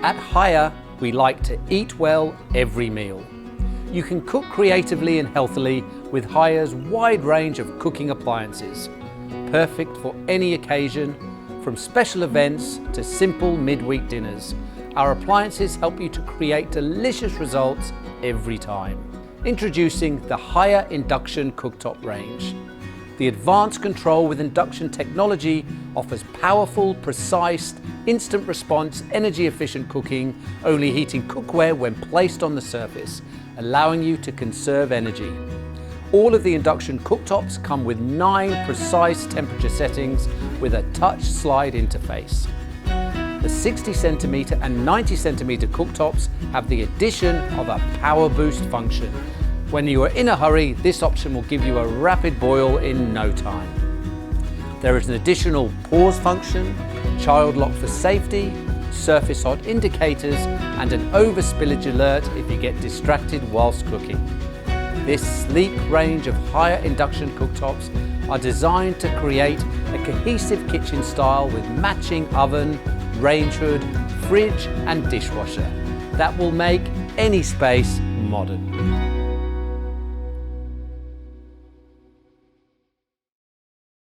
At Haier, we like to eat well every meal. You can cook creatively and healthily with Haier's wide range of cooking appliances. Perfect for any occasion, from special events to simple midweek dinners. Our appliances help you to create delicious results every time. Introducing the Haier Induction Cooktop range. The advanced control with induction technology offers powerful, precise, instant response, energy-efficient cooking, only heating cookware when placed on the surface, allowing you to conserve energy. All of the induction cooktops come with 9 precise temperature settings with a touch slide interface. The 60cm and 90cm cooktops have the addition of a power boost function. When you are in a hurry, this option will give you a rapid boil in no time. There is an additional pause function, child lock for safety, surface hot indicators, and an overspillage alert if you get distracted whilst cooking. This sleek range of Haier induction cooktops are designed to create a cohesive kitchen style with matching oven, range hood, fridge and dishwasher that will make any space modern.